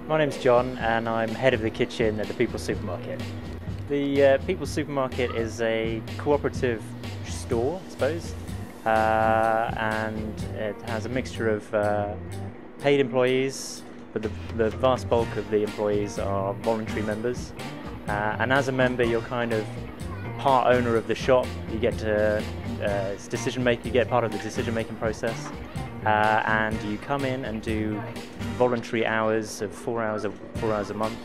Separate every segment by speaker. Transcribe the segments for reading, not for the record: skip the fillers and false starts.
Speaker 1: My name's John and I'm head of the kitchen at the People's Supermarket. The People's Supermarket is a cooperative store, I suppose, and it has a mixture of paid employees, but the vast bulk of the employees are voluntary members. And as a member, you're kind of part owner of the shop. You get to you get part of the decision-making process, and you come in and do voluntary hours of 4 hours a month.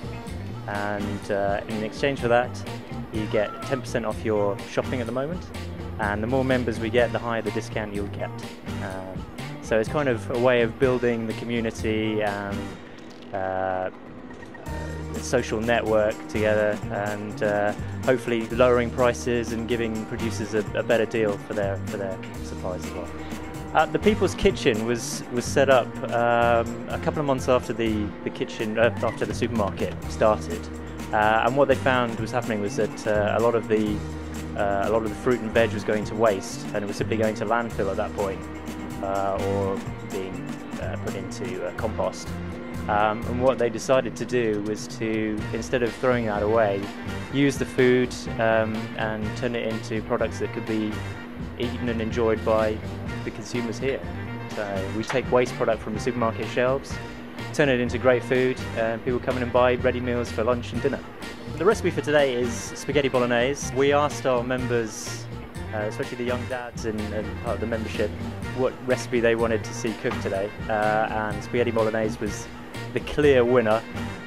Speaker 1: And in exchange for that, you get 10% off your shopping at the moment. And the more members we get, the higher the discount you'll get. So it's kind of a way of building the community and social network together, and hopefully lowering prices and giving producers a better deal for their supplies as well. The People's Kitchen was set up a couple of months after after the supermarket started, and what they found was happening was that a lot of the fruit and veg was going to waste, and it was simply going to landfill at that point, or being put into compost. And what they decided to do was to, instead of throwing that away, use the food and turn it into products that could be eaten and enjoyed by the consumers here. So we take waste product from the supermarket shelves, turn it into great food, and people come in and buy ready meals for lunch and dinner. The recipe for today is spaghetti bolognese. We asked our members, especially the young dads and part of the membership, what recipe they wanted to see cooked today, and spaghetti bolognese was the clear winner.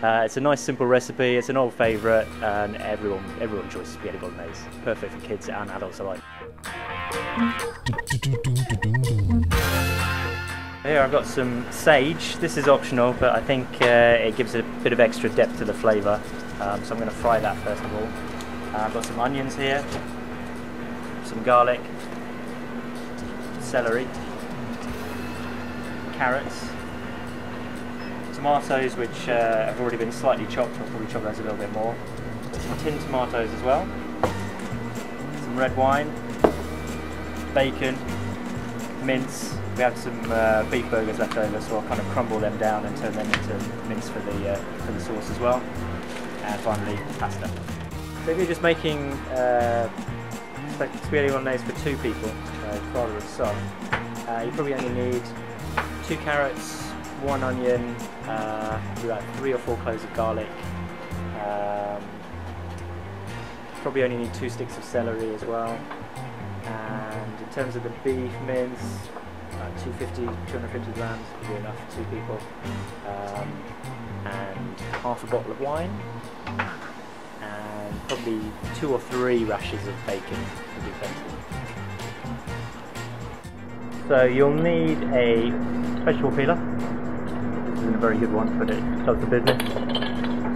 Speaker 1: It's a nice simple recipe, it's an old favourite, and everyone enjoys spaghetti bolognese. Perfect for kids and adults alike. Here I've got some sage. This is optional, but I think it gives it a bit of extra depth to the flavour. So I'm going to fry that first of all. I've got some onions here, some garlic, celery, carrots, tomatoes which have already been slightly chopped. I'll probably chop those a little bit more. Some tinned tomatoes as well, some red wine, bacon, mince. We have some beef burgers left over, so I'll kind of crumble them down and turn them into mince for the sauce as well. And finally, pasta. So if you're just making spaghetti bolognese for 2 people, father and son, you probably only need 2 carrots, 1 onion, about 3 or 4 cloves of garlic. Probably only need 2 sticks of celery as well. And in terms of the beef mince, 250 grams would be enough for 2 people. And half a bottle of wine, and probably 2 or 3 rashers of bacon would be plenty. So you'll need a vegetable peeler. This isn't a very good one, but it does the business.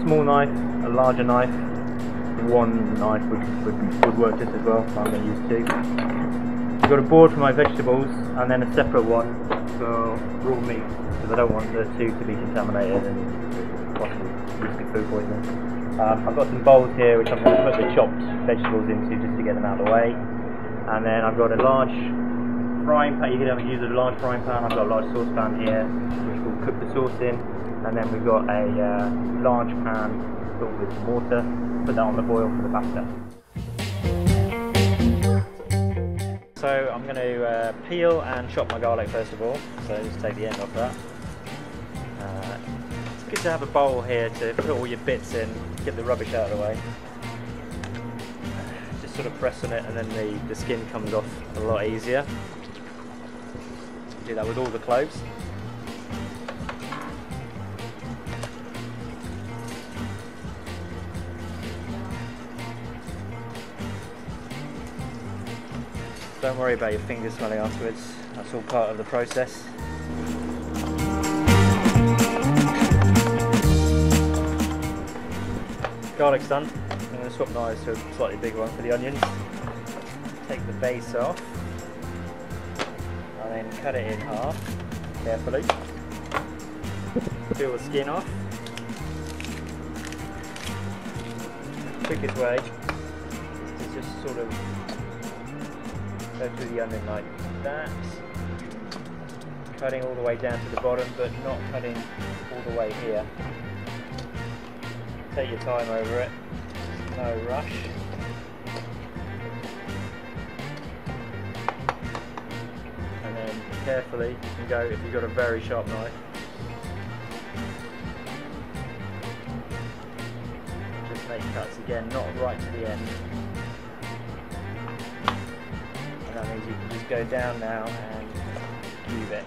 Speaker 1: Small knife, a larger knife. 1 knife would work just as well, so I'm going to use 2. I've got a board for my vegetables, and then a separate one for raw meat, because I don't want the 2 to be contaminated and possibly risk of food poisoning. I've got some bowls here which I'm going to put the chopped vegetables into just to get them out of the way. And then I've got a large frying pan. You can use a large frying pan. I've got a large saucepan here which we'll cook the sauce in. And then we've got a large pan filled with some water. Put that on the boil for the pasta. So I'm going to peel and chop my garlic first of all. So just take the end off that. It's good to have a bowl here to put all your bits in, get the rubbish out of the way. Just sort of press on it, and then the skin comes off a lot easier. Do that with all the cloves. Don't worry about your fingers smelling afterwards, that's all part of the process. Garlic's done. I'm going to swap knives to a slightly bigger one for the onions. Take the base off, and then cut it in half, carefully. Peel the skin off. Quickest way is just sort of go through the onion like that, cutting all the way down to the bottom, but not cutting all the way here. take your time over it, no rush. And then carefully you can go if you've got a very sharp knife. Just make cuts again, not right to the end. And that means you can just go down now and cube it.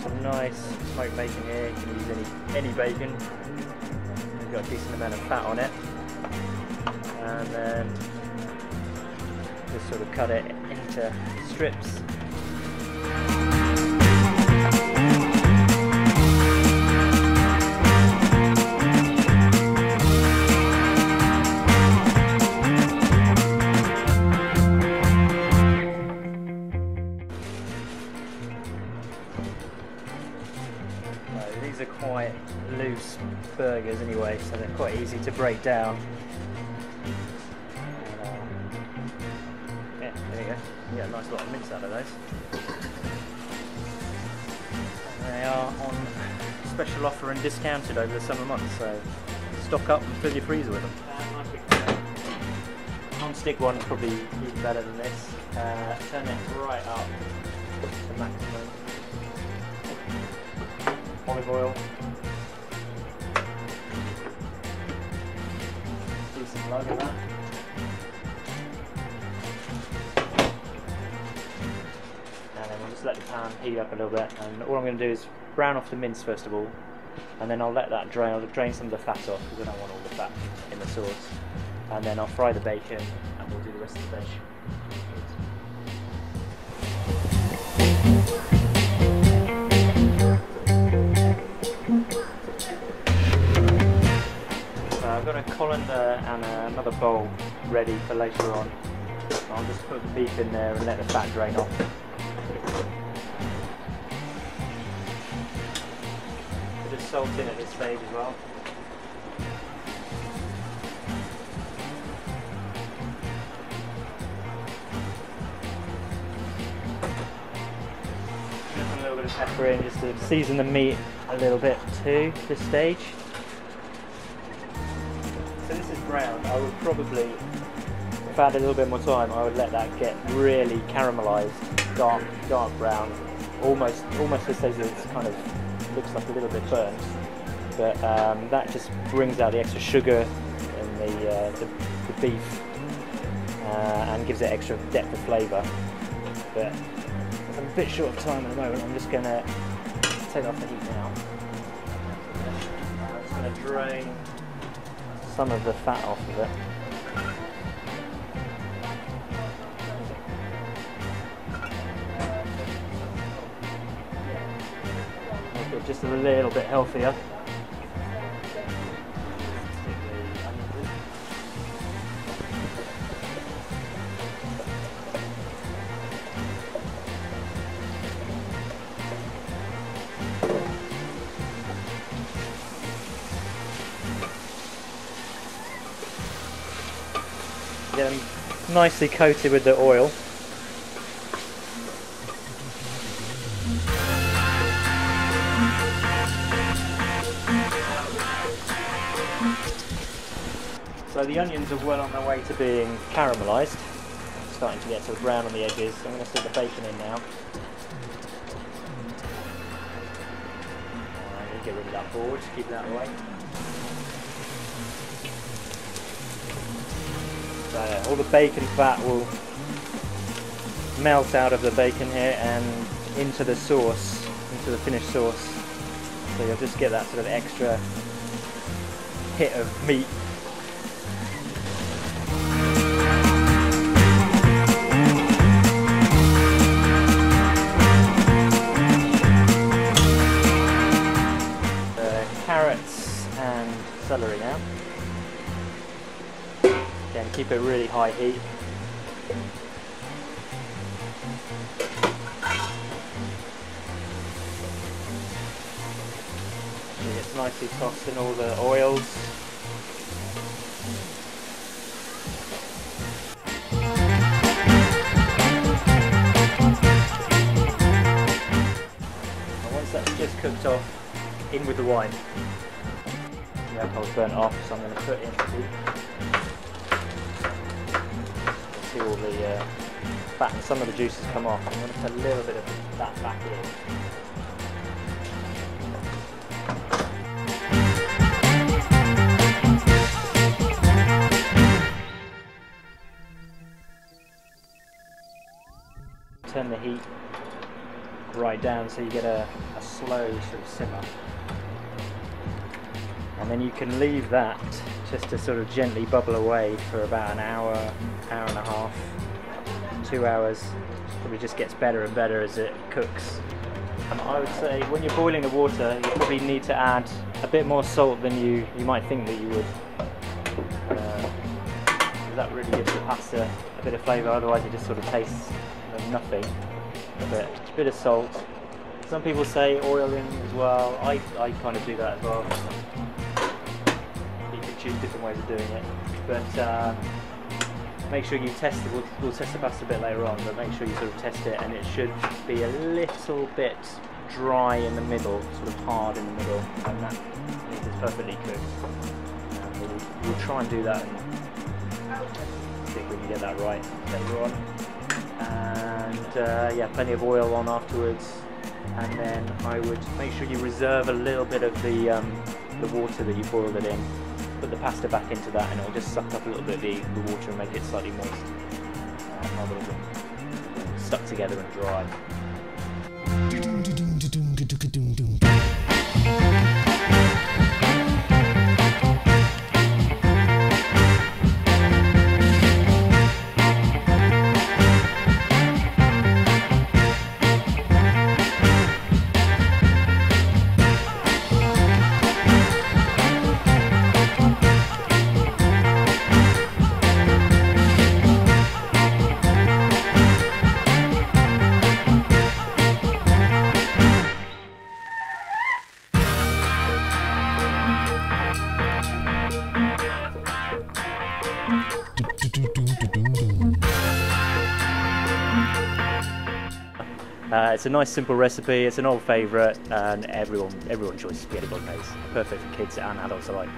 Speaker 1: Some nice smoked bacon here. You can use any bacon. It's got a decent amount of fat on it, and then just sort of cut it into strips. These are quite loose burgers anyway, so they're quite easy to break down. Yeah, there you go. You get a nice lot of mince out of those. And they are on special offer and discounted over the summer months, so stock up and fill your freezer with them. Non-stick one's probably even better than this. Turn it right up to maximum. Olive oil, decent lug of that, and then we'll just let the pan heat up a little bit, and all I'm going to do is brown off the mince first of all, and then I'll let that drain. I'll drain some of the fat off because I don't want all the fat in the sauce, and then I'll fry the bacon and we'll do the rest of the dish. I've got a colander and another bowl ready for later on. I'll just put the beef in there and let the fat drain off. Bit of salt in at this stage as well. Just a little bit of pepper in just to season the meat a little bit too at this stage. So this is brown. I would probably, if I had a little bit more time, I would let that get really caramelised, dark brown, almost to stage that it's kind of looks like a little bit burnt. But that just brings out the extra sugar in the beef and gives it extra depth of flavour. But I'm a bit short of time at the moment. I'm just going to take off the heat now. I'm just going to drain some of the fat off of it. Make it just a little bit healthier. Get them nicely coated with the oil. So the onions are well on their way to being caramelised, starting to get sort of brown on the edges. So I'm going to stick the bacon in now. Get rid of that board, just keep it out of the way. So all the bacon fat will melt out of the bacon here and into the sauce, into the finished sauce. So you'll just get that sort of extra hit of meat. keep it really high heat. It gets nicely tossed in all the oils. And once that's just cooked off, in with the wine. The alcohol's burnt off, so I'm going to put in see all the fat and some of the juices come off. I'm going to put a little bit of that back in. Turn the heat right down so you get a slow sort of simmer. And then you can leave that just to sort of gently bubble away for about an hour, hour and a half, 2 hours. Probably just gets better and better as it cooks. I would say when you're boiling the water, you probably need to add a bit more salt than you might think that you would. That really gives the pasta a bit of flavour, otherwise it just sort of tastes of nothing. But a bit of salt. Some people say oil in as well. I kind of do that as well. You can choose different ways of doing it. But make sure you test it. We'll test the pasta a bit later on, but make sure you sort of test it, and it should be a little bit dry in the middle, sort of hard in the middle, and that means it's perfectly cooked. We'll try and do that and see if we can get that right later on. And yeah, plenty of oil on afterwards, and then I would make sure you reserve a little bit of the water that you boiled it in. Put the pasta back into that, and it'll just suck up a little bit of the water and make it slightly moist, rather than stuck together and dry. It's a nice simple recipe, it's an old favourite, and everyone enjoys spaghetti bolognese. Perfect for kids and adults alike.